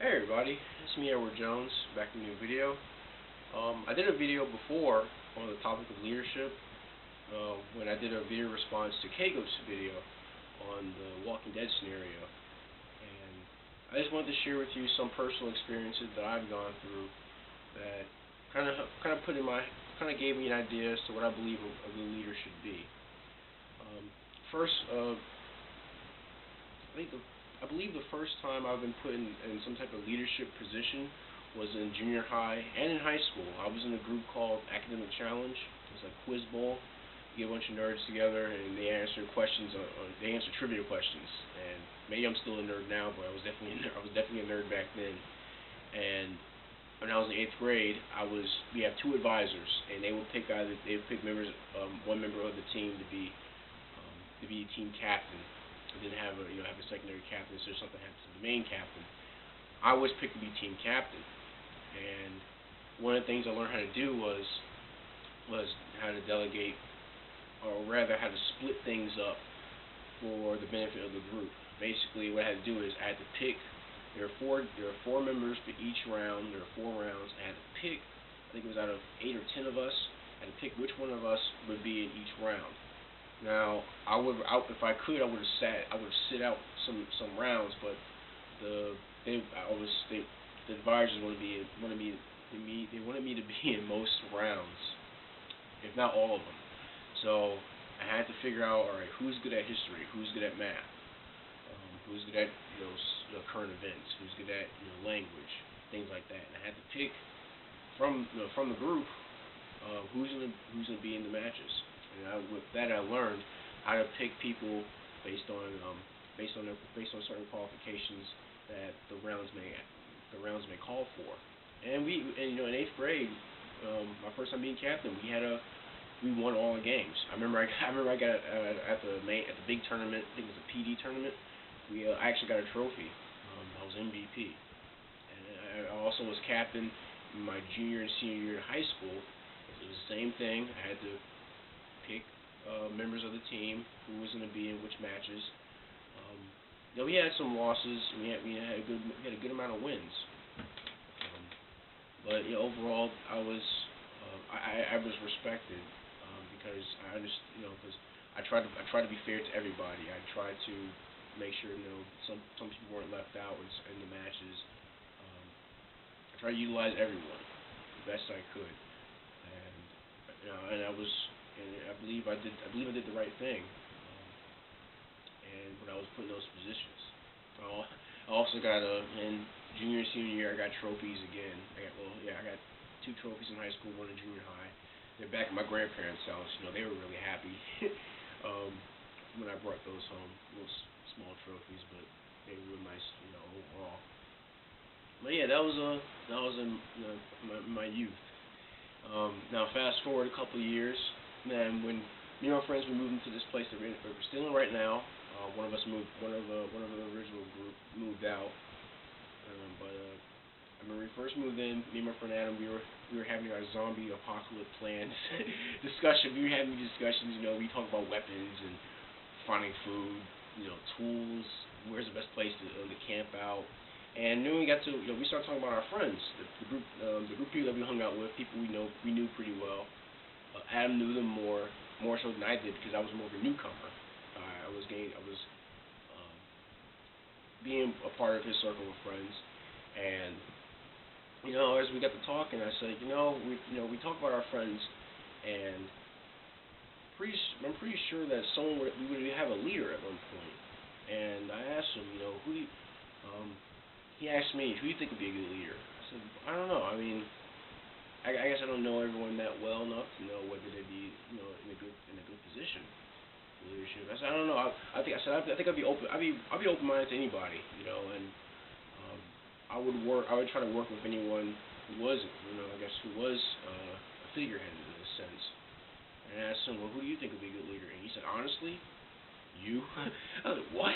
Hey everybody, it's me Edward Jones, back with a new video. I did a video before on the topic of leadership when I did a video response to Kago's video on the Walking Dead scenario, and I just wanted to share with you some personal experiences that I've gone through that kind of gave me an idea as to what I believe a good leader should be. First, I believe the first time I've been put in some type of leadership position was in junior high and in high school. I was in a group called Academic Challenge. It was like quiz bowl. You get a bunch of nerds together and they answer questions they answer trivia questions. And maybe I'm still a nerd now, but I was definitely a nerd back then. And when I was in 8th grade, we have two advisors, and they would pick members, one member of the team to be team captain. I didn't have a secondary captain, so if something happens to the main captain, I was picked to be team captain. And one of the things I learned how to do was how to delegate, or rather how to split things up for the benefit of the group. Basically, what I had to do is I had to pick. There are four members for each round. There are 4 rounds. I had to pick. I think it was out of 8 or 10 of us. I had to pick which one of us would be in each round. Now, if I could, I would have sit out some rounds, but the advisors wanted me to be in most rounds, if not all of them. So I had to figure out, all right, who's good at history, who's good at math, who's good at current events, who's good at language, things like that. And I had to pick from the group who's gonna be in the matches. And with that, I learned how to pick people based on certain qualifications that the rounds may call for. And in 8th grade, my first time being captain, we won all the games. I remember I got at the big tournament. I think it was a PD tournament. I actually got a trophy. I was MVP, and I also was captain in my junior and senior year in high school. It was the same thing. I had to pick members of the team who was going to be in which matches. We had some losses. We had a good amount of wins. But overall, I was respected because because I tried to be fair to everybody. I tried to make sure some people weren't left out in the matches. I tried to utilize everyone the best I could, and I believe I did the right thing. And when I was put in those positions, I also got in junior and senior year, I got trophies again. I got 2 trophies in high school, 1 in junior high. They're back at my grandparents' house. They were really happy when I brought those home. Little small trophies, but they were nice, overall. But yeah, that was in my youth. Now fast forward a couple of years, and when me and my friends moved into this place that we're still in right now. One of the original group moved out, but I remember we first moved in. Me and my friend Adam, we were having our zombie apocalypse plans discussion. We were having discussions. We talked about weapons and finding food, tools. Where's the best place to camp out? And then we got to we started talking about our friends, the group of people that we hung out with, people we knew pretty well. Adam knew them more so than I did because I was more of a newcomer. I was being a part of his circle of friends, and as we got to talking, I said, we talk about our friends, and I'm pretty sure that we would have a leader at one point. And I asked him, he asked me, who do you think would be a good leader? I said, I don't know. I mean, I guess I don't know everyone that well enough to know whether they'd be, in a good position for leadership. I said, I don't know. I think I'd be open. I'd be open-minded to anybody, and I would try to work with anyone who was, who was a figurehead in this sense. And I asked him, well, who do you think would be a good leader? And he said, honestly, you. I was like, what?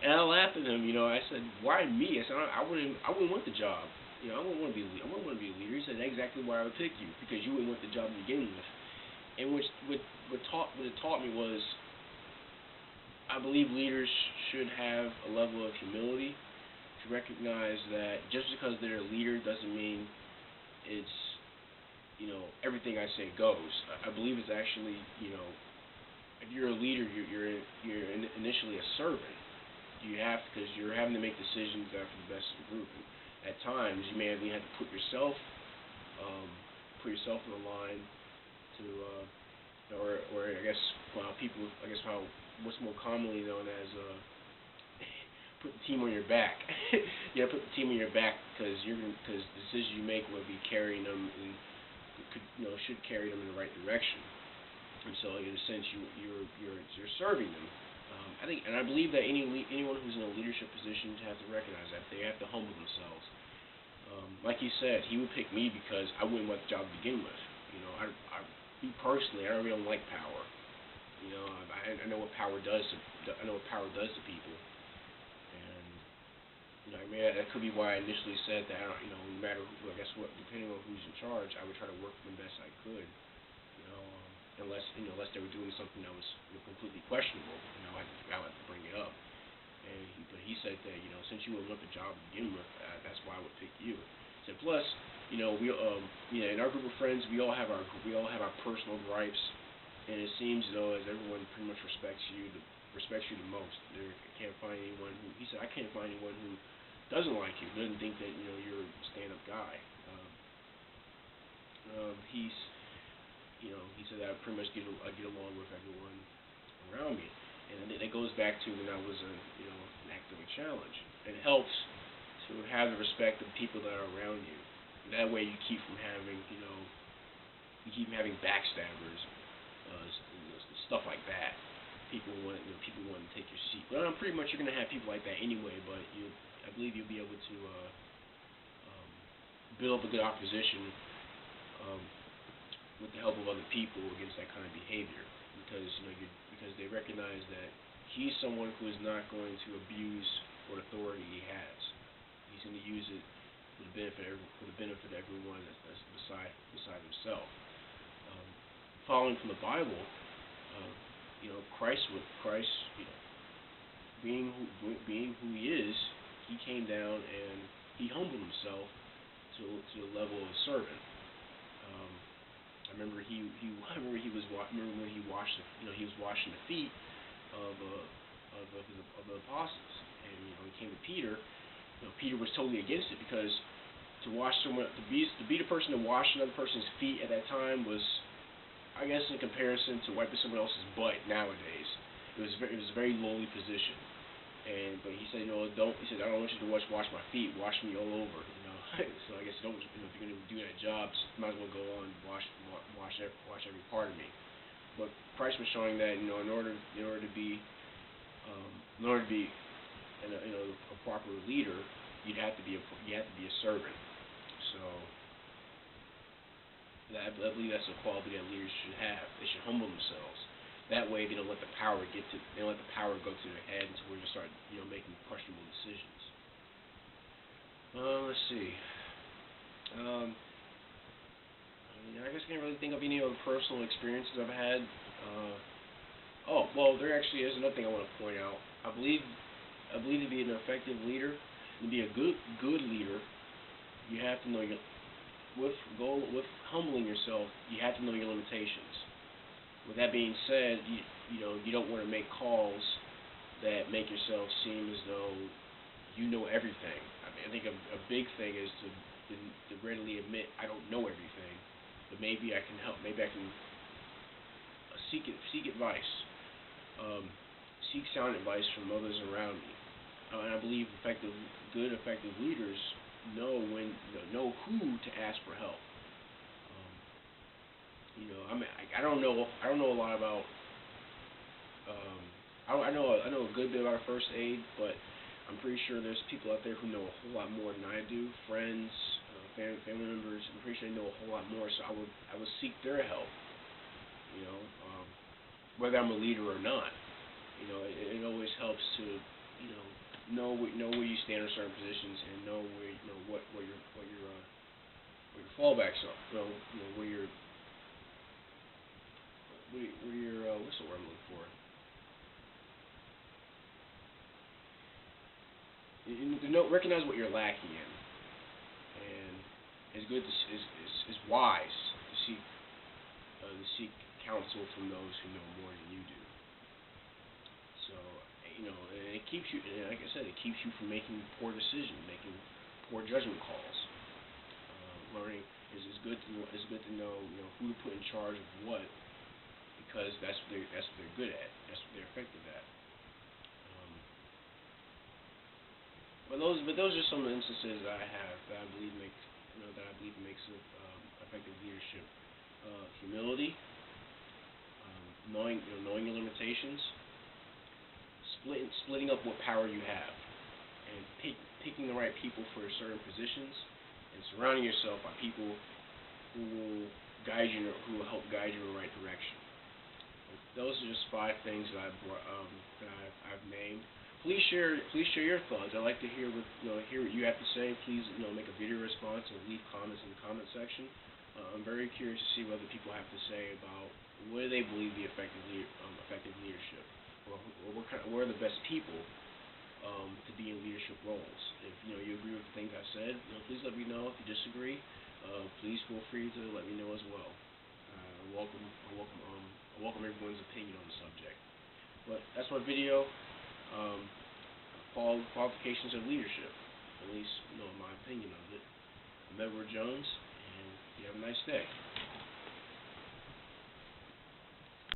And I laughed at him. I said, why me? I said, I wouldn't want the job. I wouldn't want to be a leader. He said, exactly why I would pick you, because you wouldn't want the job to begin with. And what it taught me was, I believe leaders should have a level of humility to recognize that just because they're a leader doesn't mean it's, everything I say goes. I believe it's actually, if you're a leader, you're initially a servant. You have, because you're having to make decisions that are for the best of the group. And at times, you may have to put yourself in the line to, or I guess, people, I guess what's more commonly known as put the team on your back. You gotta put the team on your back because the decisions you make will be carrying them and should carry them in the right direction. And so, in a sense, you're serving them. I think, and I believe that anyone who's in a leadership position has to recognize that they have to humble themselves. Like you said, he would pick me because I wouldn't want the job to begin with. Me personally, I really don't like power. I know what power does. I know what power does to people. I mean, that could be why I initially said that, no matter who, I guess what, depending on who's in charge, I would try to work the best I could, unless they were doing something that was completely questionable, I would have to bring it up. But he said that, since you wouldn't want the job to begin with, that's why I would pick you. So plus, we, in our group of friends, we all have our personal gripes, and it seems though as everyone pretty much respects you the most. I can't find anyone who, he said, I can't find anyone who doesn't like you, doesn't think that you're a stand-up guy. He said that I pretty much get along with everyone around me, and it goes back to when I was an academic challenge. It helps to have the respect of people that are around you. That way, you keep from having backstabbers, stuff like that. People want to take your seat. But pretty much you're gonna have people like that anyway. But I believe you'll be able to build up a good opposition with the help of other people against that kind of behavior, because they recognize that he's someone who is not going to abuse what authority he has. He's going to use it for the benefit of everyone that's beside himself. Following from the Bible, Christ, being who he is, he came down and he humbled himself to the level of a servant. I remember when he was washing the feet of the apostles, and when he came to Peter, Peter was totally against it, because to be the person to wash another person's feet at that time was, I guess, in comparison to wiping someone else's butt nowadays, it was a very lowly position. But he said, don't. He said, I don't want you to wash my feet. Wash me all over. So I guess if you're going to do that job, might as well go on and wash every part of me. But Christ was showing that in order to be a proper leader, you have to be a servant. So I believe that's a quality that leaders should have. They should humble themselves. That way, they don't let the power go to their head until we just start making questionable decisions. Let's see. I guess I can't really think of any other personal experiences I've had. There actually is another thing I want to point out. I believe to be an effective leader, to be a good leader, you have to know with humbling yourself, you have to know your limitations. With that being said, you don't want to make calls that make yourself seem as though you know everything. I think a big thing is to readily admit I don't know everything, but maybe I can help. Maybe I can seek advice, seek sound advice from others around me. And I believe good effective leaders know who to ask for help. I don't know a lot about. I know a good bit about first aid, but I'm pretty sure there's people out there who know a whole lot more than I do. Friends, family members. I'm pretty sure they know a whole lot more. So I would seek their help. Whether I'm a leader or not. It always helps to know where you stand in certain positions, and know where what your fallbacks are. Where your what's the word I'm looking for? recognize what you're lacking in, and it's good to it's wise to seek counsel from those who know more than you do. So and it keeps you, like I said, it keeps you from making poor decisions, making poor judgment calls. Learning is good to know who to put in charge of what, because that's what they're good at. That's what they're effective at. But those are some instances that I have that I believe makes effective leadership. Humility, knowing your limitations, splitting up what power you have, and picking the right people for certain positions, and surrounding yourself by people who will who will help guide you in the right direction. Those are just 5 things that I've named. Please share your thoughts. I'd like to hear what you have to say. Please make a video response and leave comments in the comment section. I'm very curious to see what other people have to say about what do they believe the effective leadership, or what are the best people to be in leadership roles. If you agree with the things I said, please let me know. If you disagree, please feel free to let me know as well. I welcome everyone's opinion on the subject. But that's my video. Qualifications of leadership, at least in my opinion of it. I'm Edward Jones, and you have a nice day.